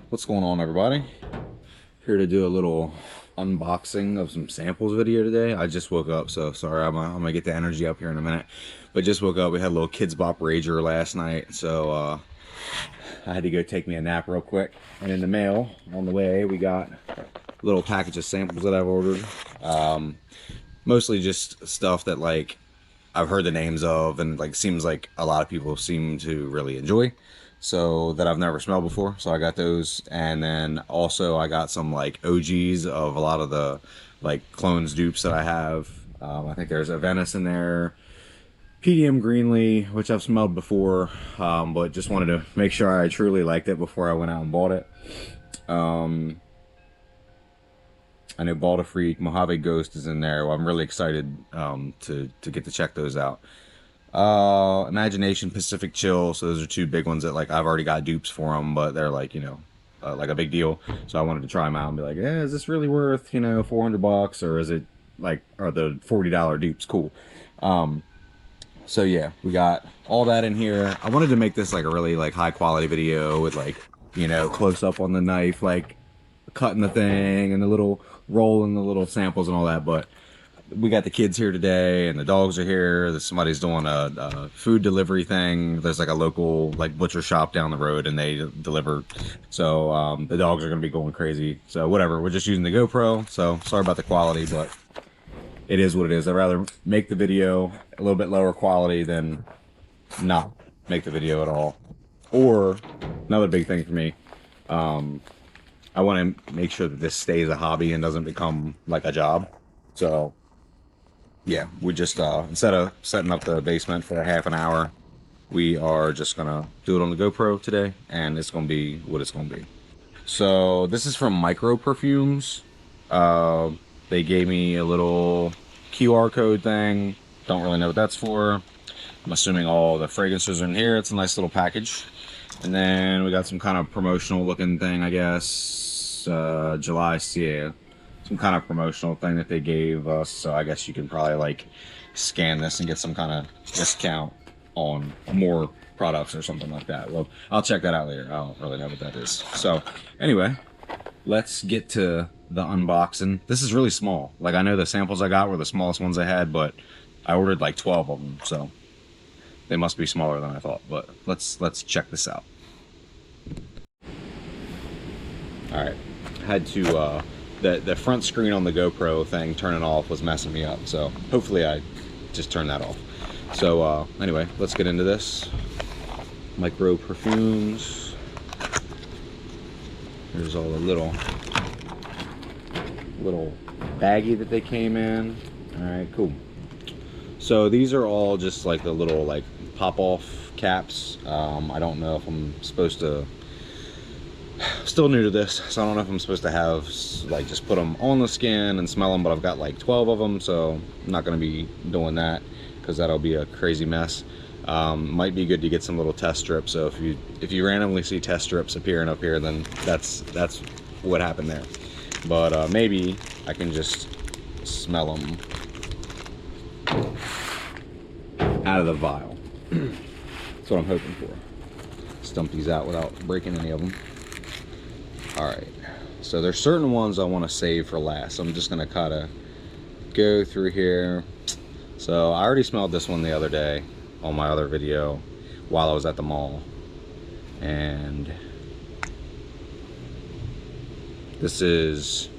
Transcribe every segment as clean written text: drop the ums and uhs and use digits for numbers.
What's going on, everybody? Here to do a little unboxing of some samples video today. I just woke up, so sorry, I'm gonna get the energy up here in a minute. But just woke up. We had a little Kids Bop Rager last night, so I had to go take me a nap real quick. And in the mail on the way, we got a little package of samples that I've ordered. Mostly just stuff that like I've heard the names of, and like seems like a lot of people seem to really enjoy, so that I've never smelled before. So I got those, and then also I got some like OGs of a lot of the like clones dupes that I have. I think there's a Venice in there, PDM Greenlee, which I've smelled before, but just wanted to make sure I truly liked it before I went out and bought it. I know Balder Freak, Mojave Ghost is in there. Well, I'm really excited to get to check those out. Imagination, Pacific Chill. So those are two big ones that like I've already got dupes for them, but they're like, you know, like a big deal. So I wanted to try them out and be like, yeah, is this really worth, you know, $400, or is it like, are the $40 dupes cool? So yeah, we got all that in here. I wanted to make this like a really like high quality video with like, you know, close up on the knife, like cutting the thing and the little rolling the little samples and all that. But we got the kids here today, and the dogs are here. Somebody's doing a food delivery thing. There's like a local like butcher shop down the road, and they deliver. So the dogs are gonna be going crazy. So whatever, we're just using the GoPro. So sorry about the quality, but it is what it is. I'd rather make the video a little bit lower quality than not make the video at all. Or another big thing for me, I want to make sure that this stays a hobby and doesn't become like a job. So yeah, we just instead of setting up the basement for a half an hour, we are just gonna do it on the GoPro today, and it's gonna be what it's gonna be. So this is from Micro Perfumes. They gave me a little QR code thing. Don't really know what that's for. I'm assuming all the fragrances are in here. It's a nice little package. And then we got some kind of promotional looking thing, I guess. July, yeah, some kind of promotional thing that they gave us. So I guess you can probably like scan this and get some kind of discount on more products or something like that. Well, I'll check that out later. I don't really know what that is. So anyway, let's get to the unboxing. This is really small. Like, I know the samples I got were the smallest ones I had, but I ordered like 12 of them, so they must be smaller than I thought. But let's check this out. All right, I had to the front screen on the GoPro thing turning off was messing me up, so hopefully I just turned that off. So anyway, let's get into this. Micro Perfumes. There's all the little baggie that they came in. All right, cool. So these are all just like the little like pop-off caps. I don't know if I'm supposed to, still new to this, so I don't know if I'm supposed to have like just put them on the skin and smell them, but I've got like 12 of them, so I'm not going to be doing that because that'll be a crazy mess. Might be good to get some little test strips, so if you randomly see test strips appearing up here, then that's what happened there. But maybe I can just smell them out of the vial. That's what I'm hoping for. Stump these out without breaking any of them. Alright, so there's certain ones I want to save for last. So I'm just going to kind of go through here. So I already smelled this one the other day on my other video while I was at the mall. And this is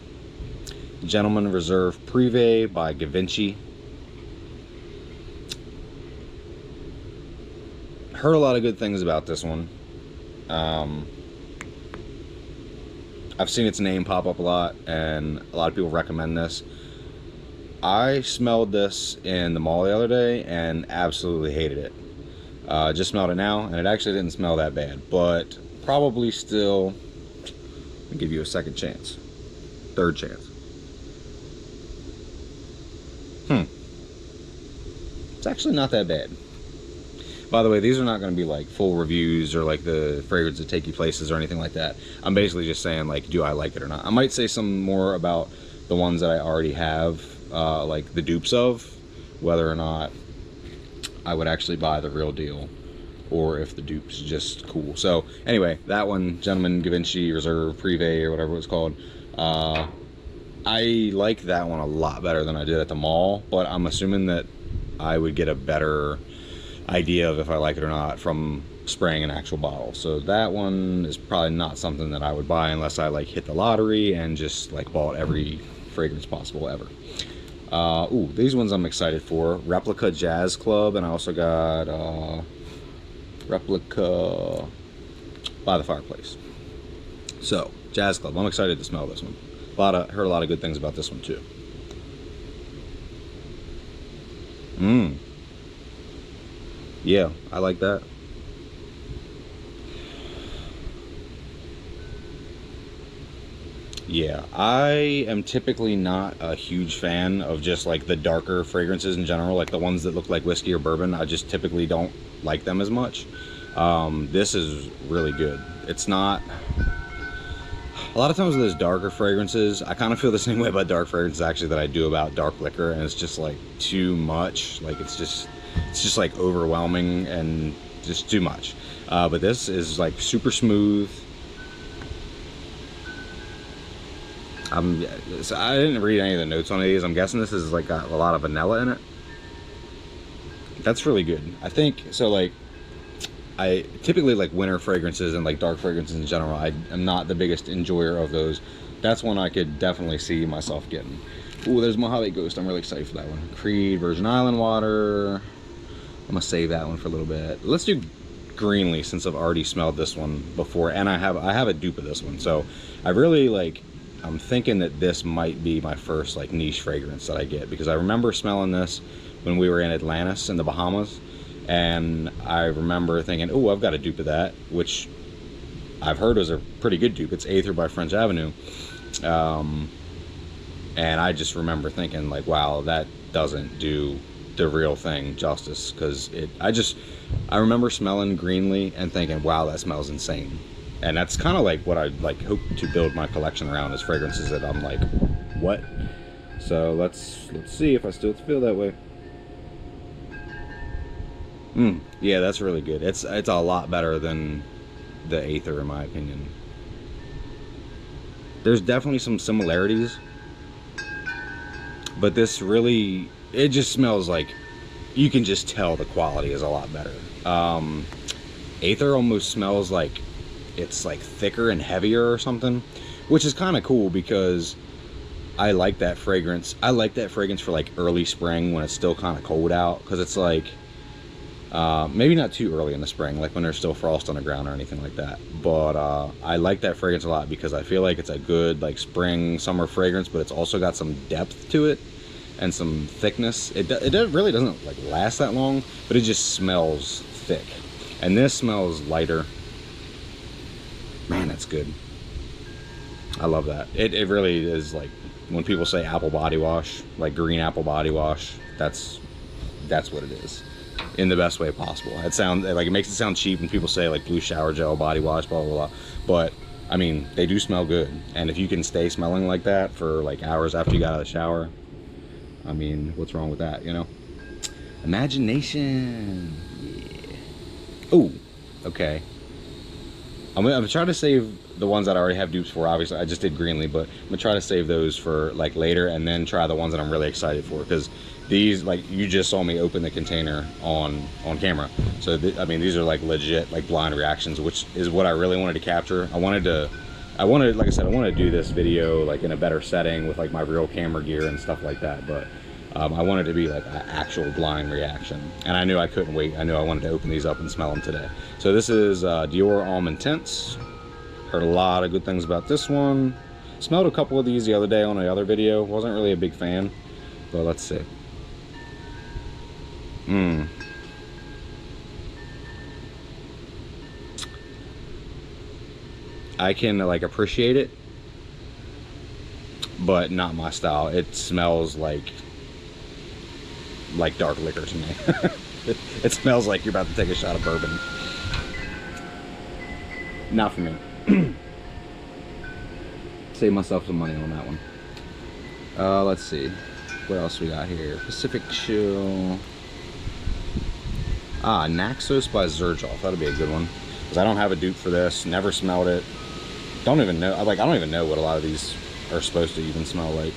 Gentleman Reserve Privé by Givenchy. Heard a lot of good things about this one. I've seen its name pop up a lot, and a lot of people recommend this. I smelled this in the mall the other day and absolutely hated it. Just smelled it now, and it actually didn't smell that bad, but probably still, I'll give you a second chance, third chance. It's actually not that bad. By the way, these are not going to be like full reviews or like the fragrance that take you places or anything like that. I'm basically just saying like, do I like it or not? I might say some more about the ones that I already have, like the dupes of, whether or not I would actually buy the real deal. or if the dupe's just cool. So anyway, that one, Gentleman Givenchy Reserve Privé or whatever it's called, I like that one a lot better than I did at the mall, but I'm assuming that I would get a better idea of if I like it or not from spraying an actual bottle. So that one is probably not something that I would buy unless I like hit the lottery and just like bought every fragrance possible ever. Ooh, these ones I'm excited for. Replica Jazz Club, and I also got Replica By the Fireplace. So Jazz Club, I'm excited to smell this one. Heard a lot of good things about this one too. Yeah, I like that. Yeah, I am typically not a huge fan of just like the darker fragrances in general, like the ones that look like whiskey or bourbon. I just typically don't like them as much. This is really good. It's not... A lot of times with those darker fragrances, I kind of feel the same way about dark fragrances actually that I do about dark liquor, and it's just like too much. Like it's just like overwhelming and just too much. But this is like super smooth. So I didn't read any of the notes on these. I'm guessing this is like got a lot of vanilla in it. That's really good. I think so. Like I typically like winter fragrances and like dark fragrances in general. I am not the biggest enjoyer of those. That's one I could definitely see myself getting. Ooh, there's Mojave Ghost. I'm really excited for that one. Creed Virgin Island Water. I'm gonna save that one for a little bit. Let's do Greenly since I've already smelled this one before, and I have a dupe of this one. So I really like. I'm thinking that this might be my first like niche fragrance that I get, because I remember smelling this when we were in Atlantis in the Bahamas, and I remember thinking, oh, I've got a dupe of that, which I've heard was a pretty good dupe. It's Aether by French Avenue, and I just remember thinking like, wow, that doesn't do the real thing justice, because I remember smelling Greenly and thinking, wow, that smells insane. And that's kind of like what I like hope to build my collection around, is fragrances that I'm like, what? So let's see if I still feel that way. Yeah, that's really good. It's a lot better than the Aether in my opinion. There's definitely some similarities, but this really, it just smells like, you can just tell the quality is a lot better. Aether almost smells like it's like thicker and heavier or something, which is kind of cool because I like that fragrance. I like that fragrance for like early spring when it's still kind of cold out, because it's like maybe not too early in the spring, like when there's still frost on the ground or anything like that. But I like that fragrance a lot because I feel like it's a good like spring summer fragrance, but it's also got some depth to it and some thickness. It really doesn't like last that long, but it just smells thick. And this smells lighter. Man, that's good. I love that. It really is like when people say apple body wash, like green apple body wash, that's what it is in the best way possible. It sounds like, it makes it sound cheap when people say like blue shower gel body wash, blah blah blah, but I mean, they do smell good. And if you can stay smelling like that for like hours after you got out of the shower, I mean, what's wrong with that, you know? Imagination. Yeah. Oh, okay. I'm gonna try to save the ones that I already have dupes for. Obviously, I just did Greenly, but I'm gonna try to save those for like later, and then try the ones that I'm really excited for, because these, like, you just saw me open the container on camera. So I mean, these are like legit like blind reactions, which is what I really wanted to capture. I wanted, like I said, I wanted to do this video like in a better setting with like my real camera gear and stuff like that, but I wanted to be like an actual blind reaction, and I knew I couldn't wait. I knew I wanted to open these up and smell them today. So this is Dior Homme Intense. Heard a lot of good things about this one. Smelled a couple of these the other day on the other video. Wasn't really a big fan, but let's see. I can like appreciate it, but not my style. It smells like dark liquor to me. It smells like you're about to take a shot of bourbon. Not for me. Save myself some money on that one. Let's see what else we got here. Pacific Chill. Naxos by Zerjoff. That'd be a good one. Because I don't have a dupe for this. Never smelled it. Don't even know. Like, I don't even know what a lot of these are supposed to even smell like.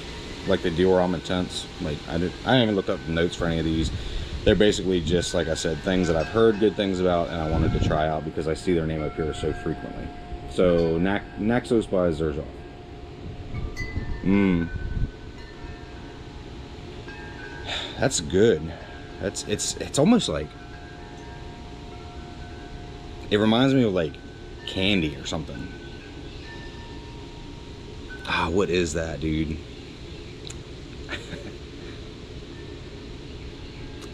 Like the Dior Intense. Like, I haven't even looked up the notes for any of these. They're basically just, like I said, things that I've heard good things about and I wanted to try out because I see their name appear so frequently. So, Naxos by Zerjoff. That's good. It's almost like, it reminds me of like candy or something. What is that, dude?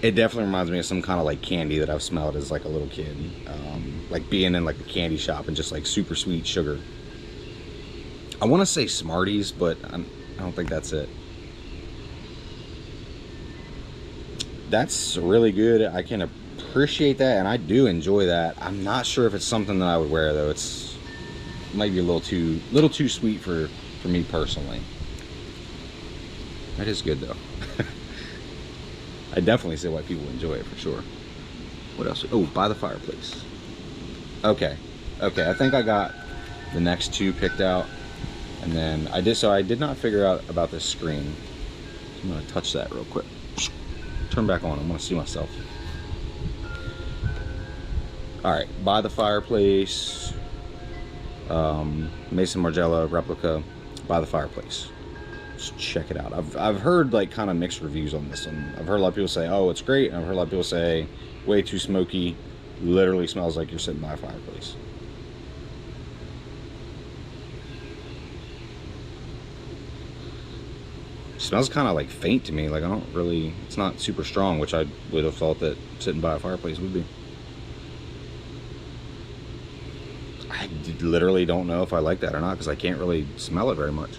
It definitely reminds me of some kind of like candy that I've smelled as like a little kid. Like being in like a candy shop and just like super sweet sugar. I want to say Smarties, but I don't think that's it. That's really good. I can appreciate that, and I do enjoy that. I'm not sure if it's something that I would wear though. It might be a little too sweet for me personally. That is good though. I definitely see why people enjoy it for sure. What else? Oh, By the Fireplace. Okay, I think I got the next two picked out, and then I did not figure out about this screen. I'm gonna touch that real quick. Turn back on. I want to see myself. All right, By the Fireplace. Mason Margiela replica. By the Fireplace. Just check it out. I've heard like kind of mixed reviews on this one. I've heard a lot of people say, oh, it's great, and I've heard a lot of people say way too smoky, literally smells like you're sitting by a fireplace. It smells kind of like faint to me. Like, I don't really, it's not super strong, which I would have thought that sitting by a fireplace would be. I literally don't know if I like that or not because I can't really smell it very much.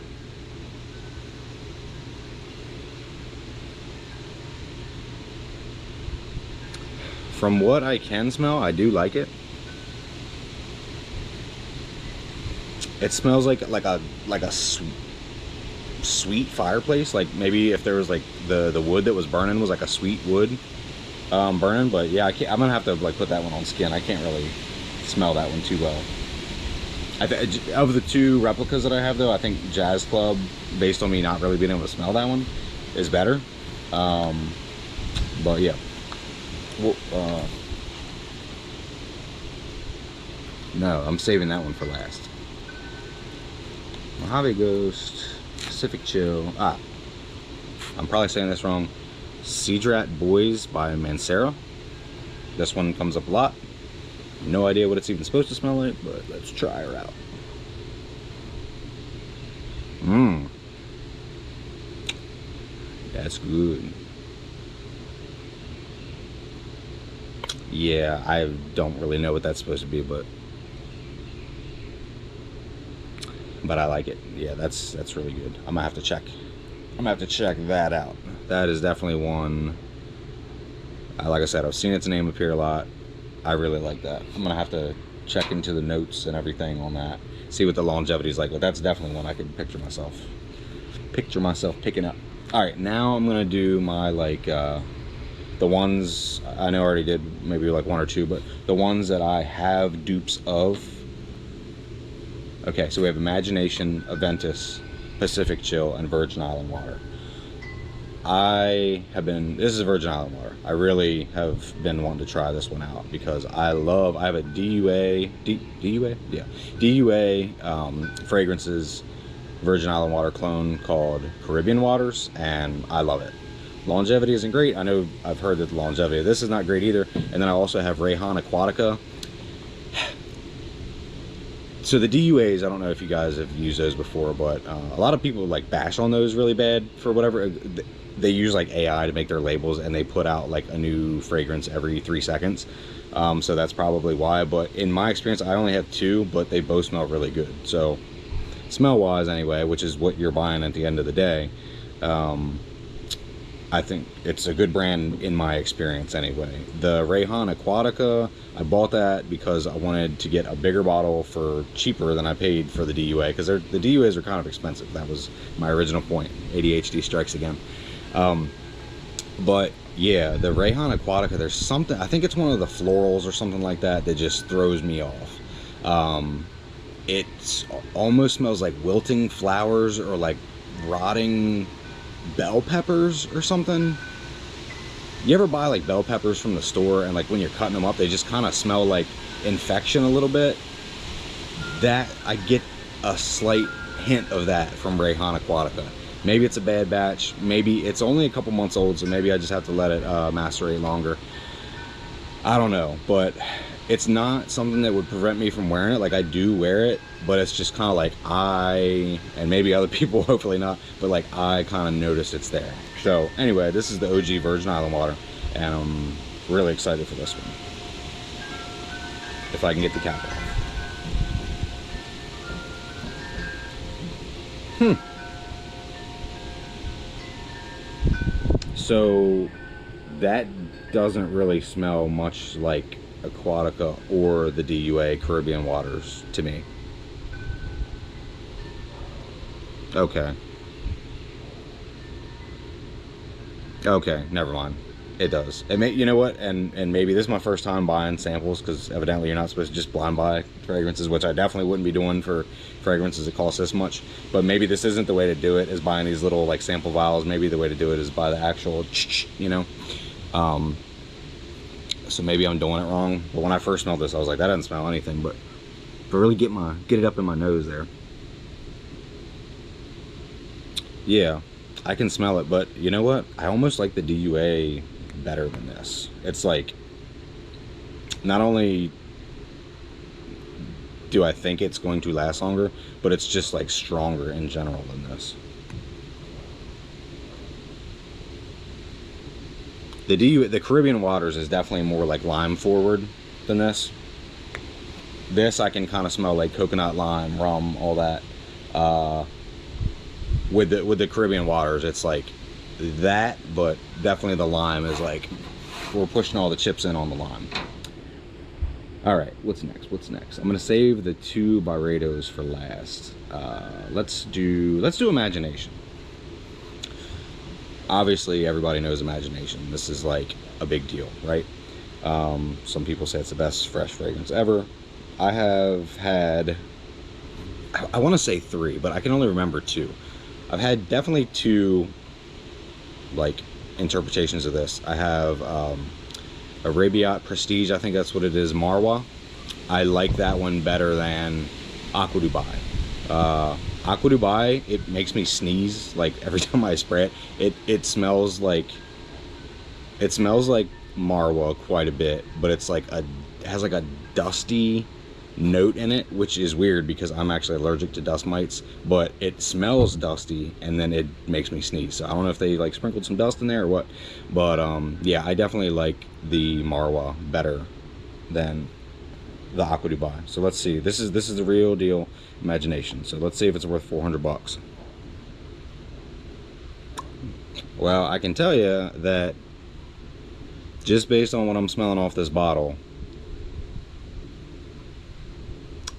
From what I can smell, I do like it. It smells like a sweet fireplace. Like maybe if there was like the wood that was burning was like a sweet wood burning. But yeah, I'm gonna have to like put that one on skin. I can't really smell that one too well. Of the two replicas that I have though, I think Jazz Club, based on me not really being able to smell that one, is better. But yeah. Well, no, I'm saving that one for last. Mojave Ghost, Pacific Chill. I'm probably saying this wrong. Cedrat Boys by Mancera. This one comes up a lot. No idea what it's even supposed to smell like, but let's try her out. That's good. Yeah, I don't really know what that's supposed to be, but I like it. Yeah, that's really good. I'm gonna have to check that out. That is definitely one. Like I said, I've seen its name appear a lot. I really like that. I'm gonna have to check into the notes and everything on that, see what the longevity is like. But that's definitely one I could picture myself picking up. All right, now I'm gonna do my like the ones I know I already did, maybe like one or two, but the ones that I have dupes of. Okay, so we have Imagination, Aventus, Pacific Chill, and Virgin Island Water. This is Virgin Island Water. I really have been wanting to try this one out because I have a DUA fragrances Virgin Island Water clone called Caribbean Waters, and I love it. Longevity isn't great. I know I've heard that the longevity of this is not great either. And then I also have Rayhan Aquatica. So the DUAs, I don't know if you guys have used those before, but a lot of people like bash on those really bad for whatever. They use like AI to make their labels, and they put out like a new fragrance every 3 seconds. So that's probably why. But in my experience, I only have 2, but they both smell really good. So smell wise anyway, which is what you're buying at the end of the day, I think it's a good brand in my experience anyway. The Rayhan Aquatica, I bought that because I wanted to get a bigger bottle for cheaper than I paid for the DUA, because the DUAs are kind of expensive. That was my original point. ADHD strikes again. But yeah, the Rayhan Aquatica, there's something, I think it's one of the florals or something like that that just throws me off. It almost smells like wilting flowers or like rotting bell peppers or something. You ever buy like bell peppers from the store and like when you're cutting them up, they just kind of smell like infection a little bit? That, I get a slight hint of that from Rayhan Aquatica. Maybe it's a bad batch. Maybe it's only a couple months old, so maybe I just have to let it macerate longer. I don't know, but it's not something that would prevent me from wearing it. Like, I do wear it, but it's just kind of like and maybe other people, hopefully not, but like I kind of noticed it's there. So anyway, this is the OG Virgin Island water, and I'm really excited for this one. If I can get the cap off. So that doesn't really smell much like Aquatica or the DUA Caribbean waters to me. Okay. Okay, never mind. It does. It may, you know what? And maybe this is my first time buying samples, because evidently you're not supposed to just blind buy fragrances, which I definitely wouldn't be doing for fragrances that cost this much. But maybe this isn't the way to do it, is buying these little like sample vials. Maybe the way to do it is buy the actual, you know. So maybe I'm doing it wrong. But when I first smelled this, I was like, that doesn't smell anything. But really get it up in my nose there. Yeah, I can smell it, but you know what? I almost like the DUA better than this. It's like, not only do I think it's going to last longer, but it's just like stronger in general than this. The Caribbean waters is definitely more like lime forward than this. This I can kind of smell like coconut, lime, rum, all that. With the Caribbean waters, it's like that, but definitely the lime is like, we're pushing all the chips in on the lime. All right, what's next? I'm gonna save the two Byredos for last. Let's do Imagination. Obviously, everybody knows Imagination. This is like a big deal, right? Some people say it's the best fresh fragrance ever. I have had, I want to say 3, but I can only remember 2. I've had definitely 2 like interpretations of this. I have a Rabiat Prestige, I think that's what it is, Marwa. I like that one better than Aqua Dubai. Aqua Dubai, it makes me sneeze like every time I spray it. It smells like Marwa quite a bit, but it's like it has like a dusty note in it, which is weird because I'm actually allergic to dust mites, but it smells dusty and then it makes me sneeze. So I don't know if they like sprinkled some dust in there or what, but yeah, I definitely like the Marwa better than the Aqua Dubai. So let's see, this is the real deal Imagination. So let's see if it's worth 400 bucks. Well, I can tell you that just based on what I'm smelling off this bottle,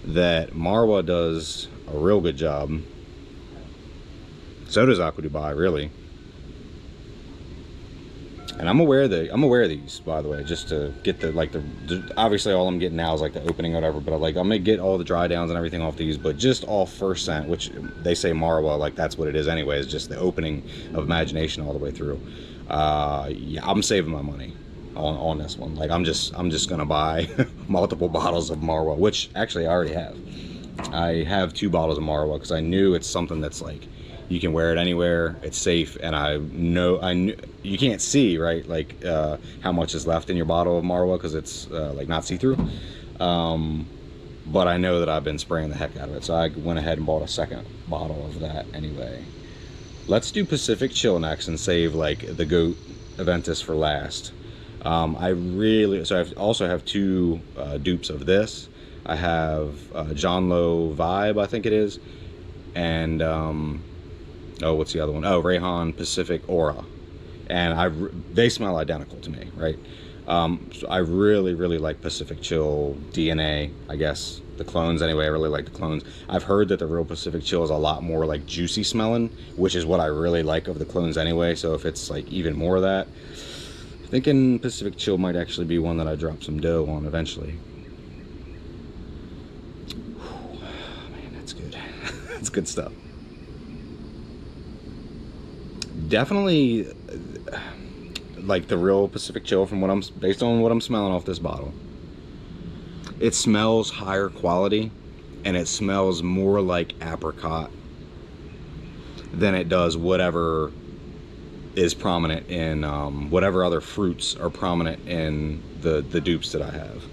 that Marwa does a real good job. So does Aqua Dubai, really. And I'm aware of these, by the way, just to get obviously all I'm getting now is like the opening or whatever, but I'm gonna get all the dry downs and everything off these, but just off first scent, which they say Marwa, like that's what it is anyway, is just the opening of Imagination all the way through. Yeah, I'm saving my money on this one. Like I'm just gonna buy multiple bottles of Marwa, which actually I already have. I have 2 bottles of Marwa because I knew it's something that's like, you can wear it anywhere, it's safe, and I knew you can't see, right, like how much is left in your bottle of Marwa because it's like not see-through, but I know that I've been spraying the heck out of it, so I went ahead and bought a second bottle of that anyway. Let's do Pacific Chill next and save like the GOAT Aventus for last. So I also have 2 dupes of this. I have John Lowe Vibe, I think it is, and oh, what's the other one? Oh, Rayhan Pacific Aura. And they smell identical to me, right? So I really like Pacific Chill DNA, I guess. the clones anyway. I really like the clones. I've heard that the Real Pacific Chill is a lot more like juicy smelling, which is what I really like of the clones anyway. So if it's like even more of that, I'm thinking Pacific Chill might actually be one that I drop some dough on eventually. Whew, man, that's good. That's good stuff. Definitely like the Real Pacific Chill from what based on what I'm smelling off this bottle. It smells higher quality, and it smells more like apricot than it does whatever is prominent in whatever other fruits are prominent in the dupes that I have.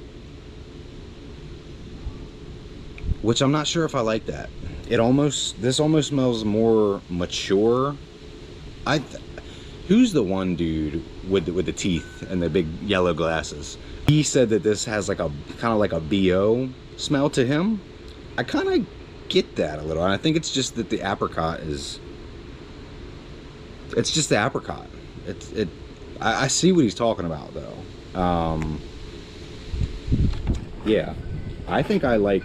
Which I'm not sure if I like that. This almost smells more mature. Who's the one dude with the teeth and the big yellow glasses? He said that this has like a kind of like a BO smell to him. I kind of get that a little. And I think it's just that the apricot is. It's just the apricot. I see what he's talking about though. Yeah, I think I like.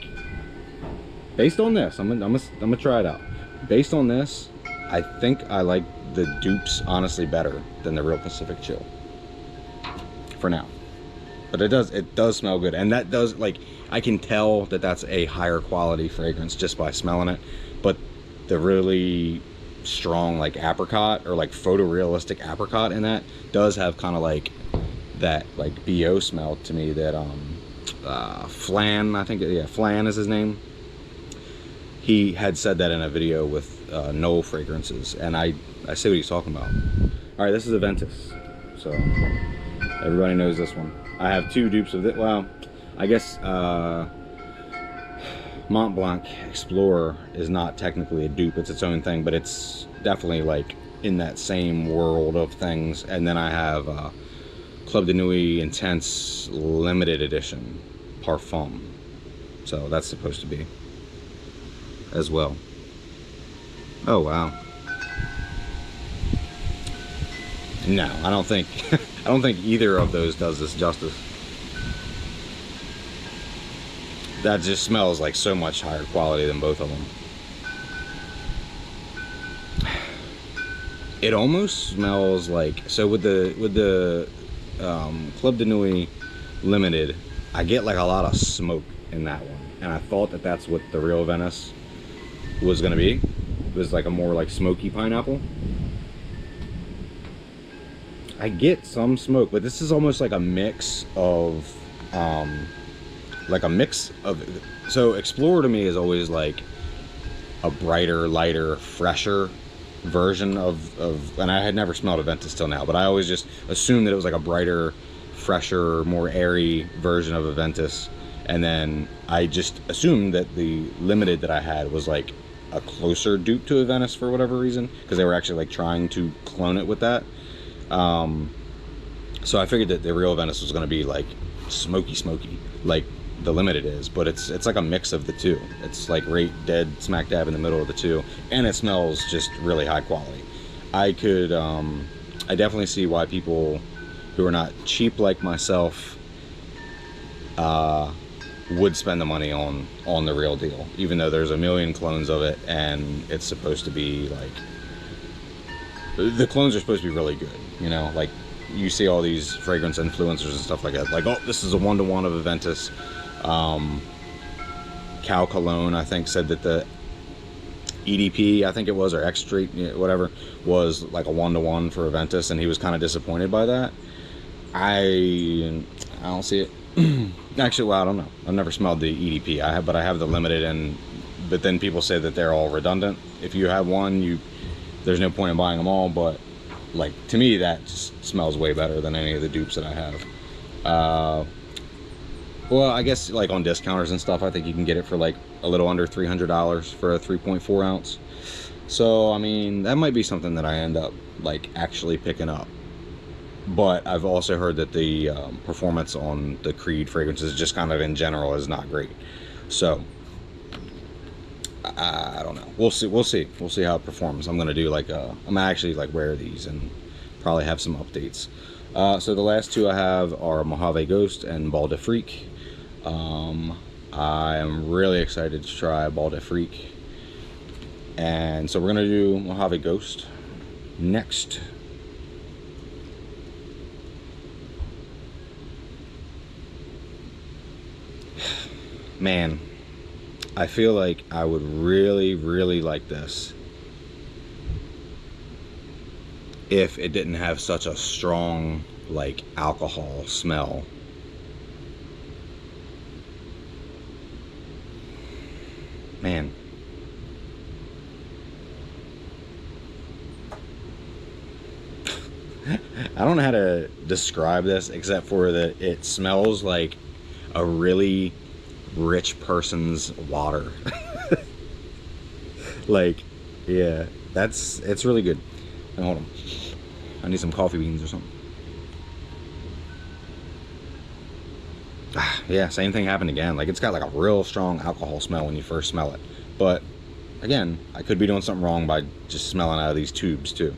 Based on this, I'm gonna try it out. Based on this, I think I like the dupes honestly better than the Real Pacific Chill. For now. But it does smell good, and that does, like, I can tell that that's a higher quality fragrance just by smelling it. But the really strong like apricot or like photorealistic apricot in that does have kind of like that like BO smell to me that Flan, I think, yeah, Flan is his name. He had said that in a video with Noel Fragrances, and I see what he's talking about. All right, this is Aventus, so everybody knows this one. I have two dupes of it. Well, I guess Mont Blanc Explorer is not technically a dupe. It's its own thing, but it's definitely like in that same world of things. And then I have Club de Nuit Intense Limited Edition Parfum. So that's supposed to be as well. Oh, wow. No, I don't think I don't think either of those does this justice. That just smells like so much higher quality than both of them. It almost smells like, so with the Club de Nuit Limited, I get like a lot of smoke in that one, and I thought that that's what the real Venice was gonna be. It was like a more like smoky pineapple. I get some smoke, but this is almost like a mix of so Explorer to me is always like a brighter, lighter, fresher version of and I had never smelled Aventus till now, but I always just assumed that it was like a brighter, fresher, more airy version of Aventus. And then I just assumed that the limited that I had was like a closer dupe to Aventus for whatever reason, because they were actually like trying to clone it with that. So I figured that the real Venice was going to be like smoky, like the limited is, but it's like a mix of the two. It's like right dead smack dab in the middle of the two, and it smells just really high quality. I definitely see why people who are not cheap like myself would spend the money on the real deal, even though there's a million clones of it, and it's supposed to be like, the clones are supposed to be really good, you know, like you see all these fragrance influencers and stuff like that, like, oh, this is a 1-to-1 of Aventus. Cow Cologne, I think, said that the EDP, I think it was, or X Street, whatever, was like a 1-to-1 for Aventus, and he was kind of disappointed by that. I don't see it. Actually, well, I don't know. I've never smelled the EDP. But I have the limited, but then people say that they're all redundant. If you have one, there's no point in buying them all. But like, to me, that just smells way better than any of the dupes that I have. Well, I guess like on discounters and stuff, I think you can get it for like a little under $300 for a 3.4 ounce. So I mean, that might be something that I end up like actually picking up. But I've also heard that the performance on the Creed fragrances just kind of in general is not great. So I don't know. We'll see how it performs. I'm gonna do like I'm actually like wear these and probably have some updates. So the last two I have are Mojave Ghost and Bal de Freak. I am really excited to try Baltic Freak. And so we're gonna do Mojave Ghost next. Man, I feel like I would really, really like this if it didn't have such a strong, like, alcohol smell. Man. I don't know how to describe this except for that it smells like a really rich person's water. Like, yeah, it's really good. And hold on, I need some coffee beans or something. Yeah, same thing happened again. Like, it's got like a real strong alcohol smell when you first smell it, but again, I could be doing something wrong by just smelling out of these tubes too.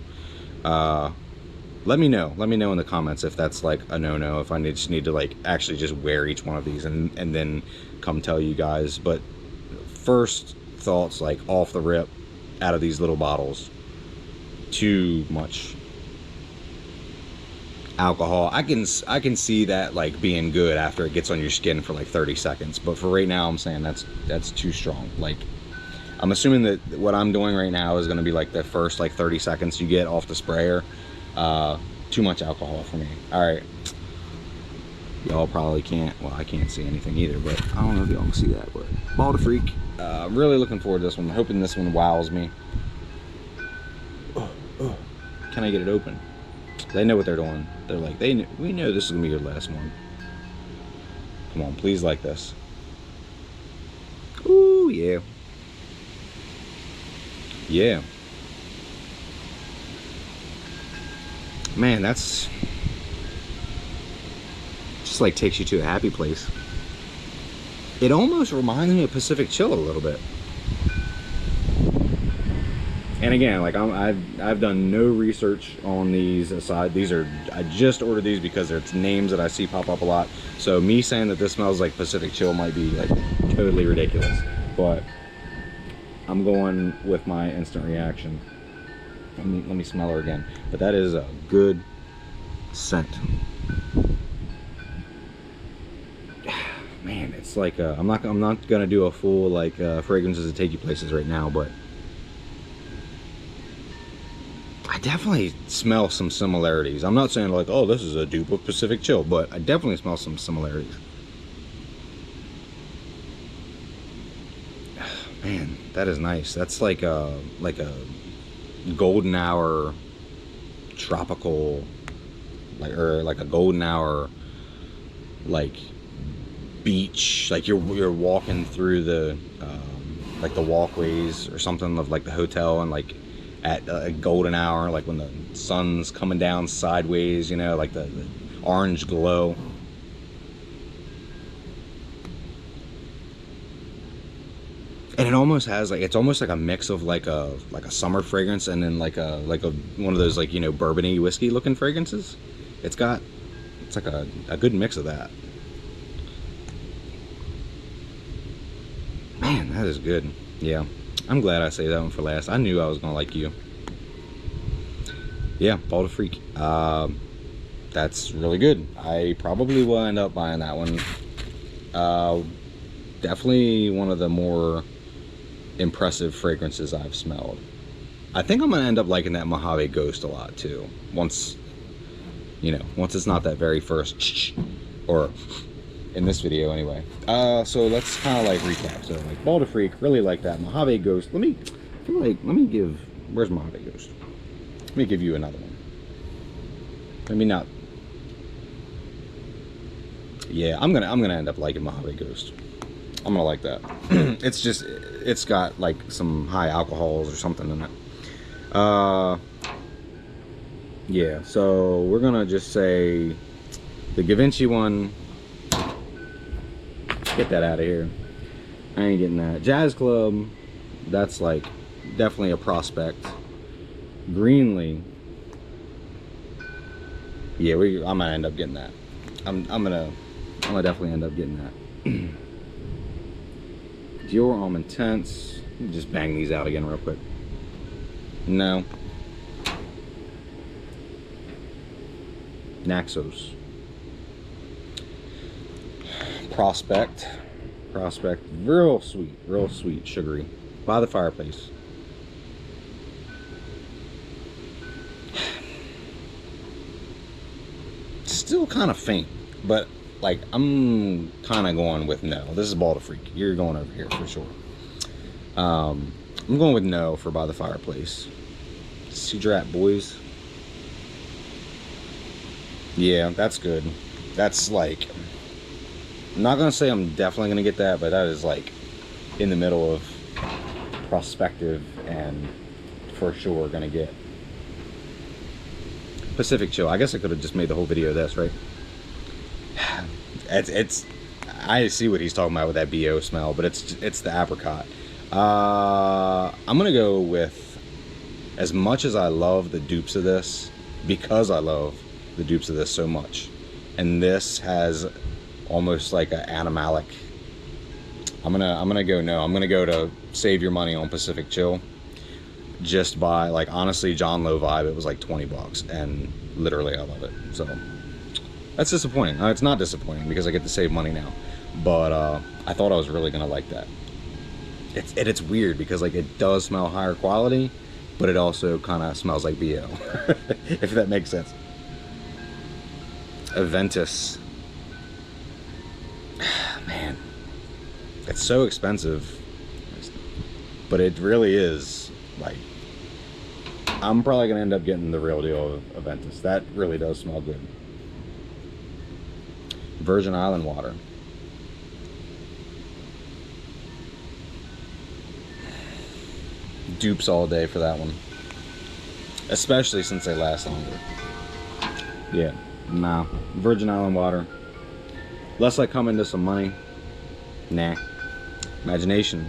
Let me know in the comments if that's like a no-no, if I just need to like actually just wear each one of these and then come tell you guys. But first thoughts, like off the rip, out of these little bottles, too much alcohol. I can see that like being good after it gets on your skin for like 30 seconds, but for right now I'm saying that's too strong. Like, I'm assuming that what I'm doing right now is going to be like the first like 30 seconds you get off the sprayer. Too much alcohol for me. All right, y'all probably can't, well, I can't see anything either, but I don't know if y'all can see that. But Baltic Freak, I'm really looking forward to this one. I'm hoping this one wows me. Can I get it open? They know what they're doing. They're like, we know this is gonna be your last one. Come on, please, like this. Ooh, yeah. Yeah. Man, that's just like takes you to a happy place. It almost reminds me of Pacific Chill a little bit. And again, like I've done no research on these aside. I just ordered these because it's names that I see pop up a lot. So me saying that this smells like Pacific Chill might be like totally ridiculous, but I'm going with my instant reaction. Let me smell her again. But that is a good scent. Man, it's like I'm not gonna do a full like fragrances that take you places right now, but I definitely smell some similarities. I'm not saying like, oh, this is a dupe of Pacific Chill, but I definitely smell some similarities. Man, that is nice. That's like a golden hour tropical, like, or like a golden hour like beach, like you're walking through the like the walkways or something of like the hotel, and like at a golden hour, like when the sun's coming down sideways, you know, like the orange glow. And it almost has like, it's almost like a mix of like a summer fragrance and then like a one of those, like, you know, bourbon-y whiskey looking fragrances. It's like a good mix of that. Man, that is good. Yeah, I'm glad I saved that one for last. I knew I was gonna like you. Yeah, Baltic Freak. That's really good. I probably will end up buying that one. Definitely one of the more impressive fragrances I've smelled. I think I'm gonna end up liking that Mojave Ghost a lot too. Once, you know, once it's not that very first, or in this video anyway. So let's kind of like recap. So like Baltic Freak, really like that. Mojave Ghost. Let me give. Where's Mojave Ghost? Let me give you another one. Maybe not. Yeah, I'm gonna end up liking Mojave Ghost. I'm gonna like that. It's got like some high alcohols or something in it. Yeah, so we're gonna just say the Givenchy one. Get that out of here. I ain't getting that. Jazz Club, that's like definitely a prospect. Greenlee, yeah, I'm gonna end up getting that. I'm gonna definitely end up getting that. Dior Homme Intense. Let me just bang these out again real quick. No. Naxos. Prospect. Prospect. Real sweet, sugary. By the fireplace. Still kind of faint, but like I'm kind of going with no. This is Ball to Freak. You're going over here for sure. I'm going with no for By the Fireplace. Sea Drat Boys. Yeah, that's good. That's like, I'm not gonna say I'm definitely gonna get that, but that is like in the middle of prospective and for sure gonna get. Pacific Chill. I guess I could have just made the whole video of this, right? It's I see what he's talking about with that BO smell, but it's the apricot. I'm gonna go with, as much as I love the dupes of this, because I love the dupes of this so much, and this has almost like an animalic. I'm gonna go no. I'm gonna go to save your money on Pacific Chill. Just by, like, honestly, John Lowe vibe, it was like 20 bucks, and literally I love it. So that's disappointing. It's not disappointing because I get to save money now, but I thought I was really gonna like that. It's weird because like it does smell higher quality, but it also kind of smells like BO, if that makes sense. Aventus. Man, it's so expensive, but it really is like, I'm probably gonna end up getting the real deal of Aventus. That really does smell good. Virgin Island water. Dupes all day for that one, especially since they last longer. Yeah, nah. Virgin Island water. Unless I come into some money, nah. Imagination.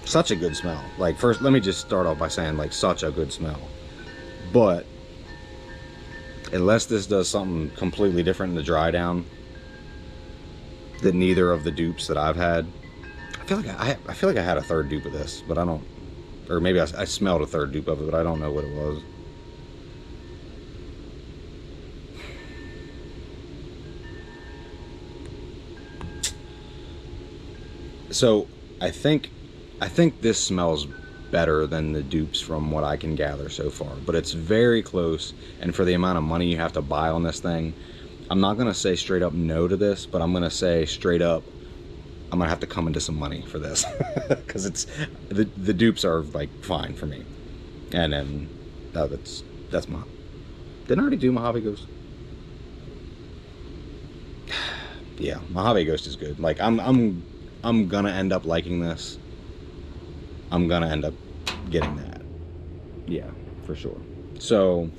Such a good smell. Like, first, let me just start off by saying, like, such a good smell. But unless this does something completely different in the dry down that neither of the dupes that I've had, I feel like I had a third dupe of this, but I don't, or maybe I smelled a third dupe of it, but I don't know what it was. So I think this smells better than the dupes from what I can gather so far, but it's very close, and for the amount of money you have to buy on this thing, I'm not gonna say straight up no to this, but I'm gonna say straight up I'm gonna have to come into some money for this because it's the dupes are like fine for me, and then that's my, didn't I already do Mojave Ghost? Yeah, Mojave Ghost is good. Like I'm gonna end up liking this. I'm gonna end up getting that. Yeah, for sure. So,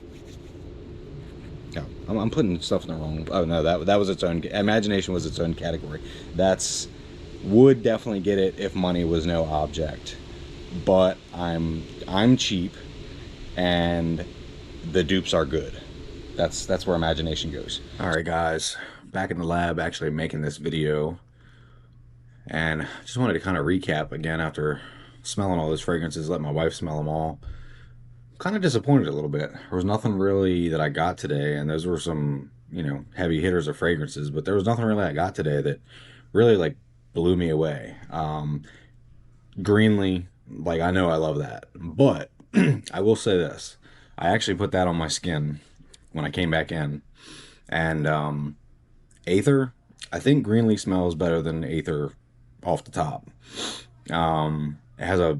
yeah, I'm putting stuff in the wrong. Oh no, that was its own. Imagination was its own category. That's, would definitely get it if money was no object. But I'm cheap, and the dupes are good. That's where imagination goes. All right, guys, back in the lab, actually making this video, and just wanted to kind of recap again after smelling all those fragrances, let my wife smell them all. Kind of disappointed a little bit. There was nothing really that I got today, and those were some, you know, heavy hitters of fragrances, but there was nothing really I got today that really like blew me away. Greenly, like, I know I love that, but I will say this: I actually put that on my skin when I came back in, and Aether, I think Greenly smells better than Aether off the top. It has a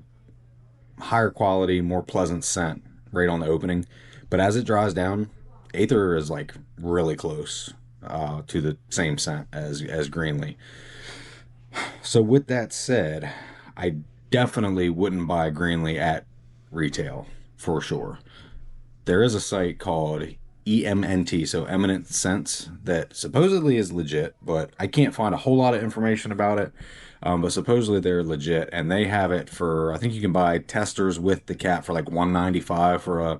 higher quality, more pleasant scent right on the opening, but as it dries down, Aether is like really close to the same scent as Greenly. So with that said, I definitely wouldn't buy Greenly at retail for sure. There is a site called EMNT, so Eminent Scents, that supposedly is legit, but I can't find a whole lot of information about it. But supposedly they're legit, and they have it for, I think you can buy testers with the cap for like $195 for a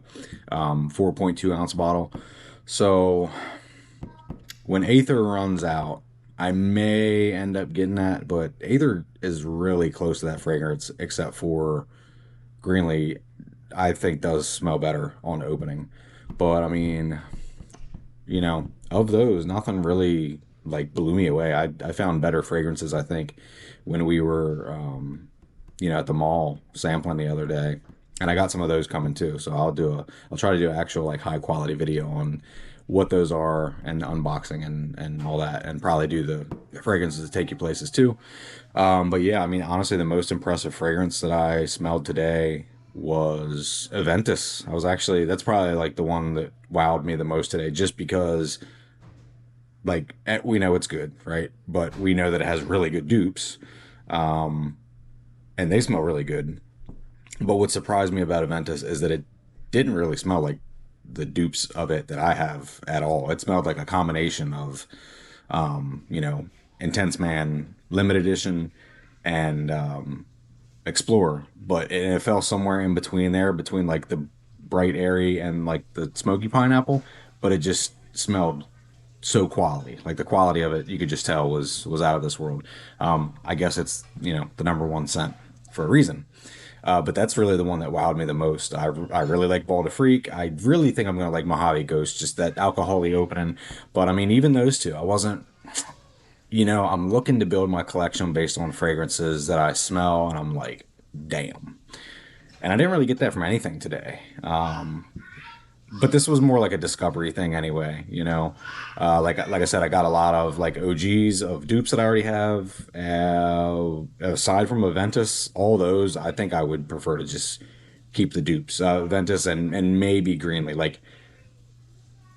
4.2 ounce bottle. So when Aether runs out, I may end up getting that, but Aether is really close to that fragrance, except for Greenlee, I think does smell better on opening. But I mean, of those, nothing really like blew me away. I found better fragrances, I think, when we were at the mall sampling the other day. And I got some of those coming too. So I'll try to do an actual like high quality video on what those are and unboxing and all that, and probably do the fragrances that take you places too. But yeah, I mean, honestly, the most impressive fragrance that I smelled today was Aventus. That's probably like the one that wowed me the most today, just because like we know it's good, right? But we know that it has really good dupes, and they smell really good. But what surprised me about Aventus is that it didn't really smell like the dupes of it that I have at all. It smelled like a combination of, you know, Intense Man limited edition and Explorer, but it fell somewhere in between there, between like the bright airy and like the smoky pineapple. But it just smelled so quality. Like the quality of it, you could just tell was out of this world. I guess it's the number one scent for a reason. But that's really the one that wowed me the most. I really like Ball to Freak. I really think I'm gonna like Mojave Ghost, just that alcohol opening. But I mean, even those two, I wasn't. I'm looking to build my collection based on fragrances that I smell, and I'm like, damn. And I didn't really get that from anything today. But this was more like a discovery thing anyway, like I said, I got a lot of like OGs of dupes that I already have. Aside from Aventus, all those I think I would prefer to just keep the dupes, Aventus and maybe Greenlee. Like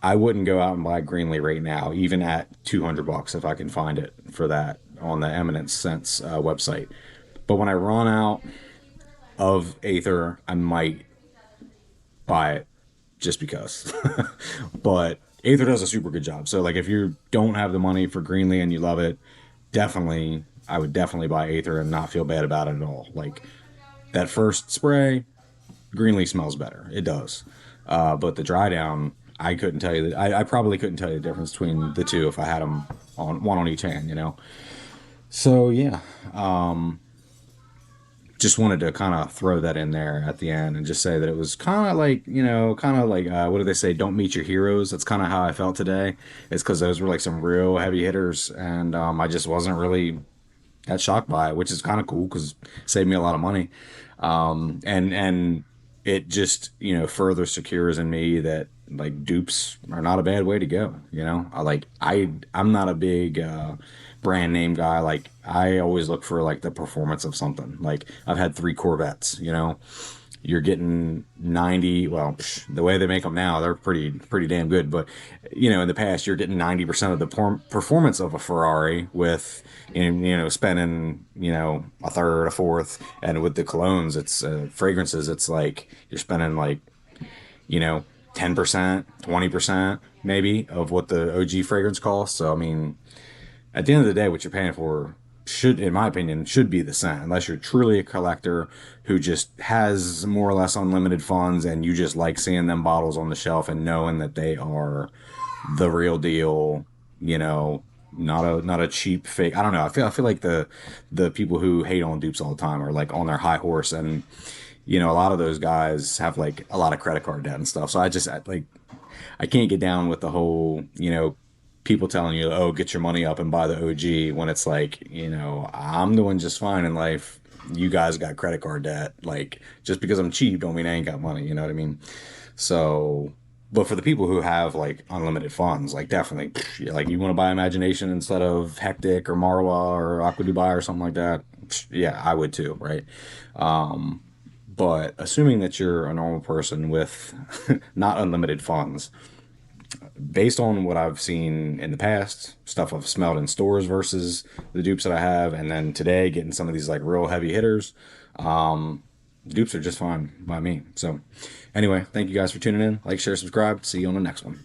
I wouldn't go out and buy Greenlee right now, even at $200 if I can find it for that on the Eminence Sense website. But when I run out of Aether, I might buy it just because. But Aether does a super good job. So like if you don't have the money for Greenlee and you love it, I would definitely buy Aether and not feel bad about it at all. Like that first spray, Greenlee smells better. It does. But the dry down, I couldn't tell you that. I probably couldn't tell you the difference between the two if I had them on one on each hand. So yeah, just wanted to kind of throw that in there at the end and just say that it was kind of like what do they say? Don't meet your heroes. That's kind of how I felt today. It's because those were like some real heavy hitters, and I just wasn't really that shocked by it, which is kind of cool because it saved me a lot of money. And it just further secures in me that like dupes are not a bad way to go. I'm not a big brand name guy. Like I always look for like the performance of something. Like I've had 3 Corvettes. You're getting 90. Well, the way they make them now, they're pretty damn good. But in the past, you're getting 90% of the performance of a Ferrari with spending a third, a fourth. And with the colognes, it's fragrances. It's like you're spending like 10%, 20% maybe of what the OG fragrance costs. So I mean, at the end of the day, what you're paying for in my opinion, should be the scent, unless you're truly a collector who just has more or less unlimited funds and you just like seeing them bottles on the shelf and knowing that they are the real deal, not a cheap fake. I don't know. I feel like the people who hate on dupes all the time are like on their high horse, and a lot of those guys have like a lot of credit card debt and stuff. So I can't get down with the whole, people telling you, oh, get your money up and buy the OG, when it's like, I'm doing just fine in life. You guys got credit card debt. Like, just because I'm cheap don't mean I ain't got money. You know what I mean? So, but for the people who have like unlimited funds, like definitely, like you want to buy Imagination instead of Hectic or Marwa or Aqua Dubai or something like that. Yeah, I would too, right? But assuming that you're a normal person with not unlimited funds, based on what I've seen in the past, stuff I've smelled in stores versus the dupes that I have, and then today getting some of these like real heavy hitters, dupes are just fine by me. So anyway, thank you guys for tuning in. Like, share, subscribe. See you on the next one.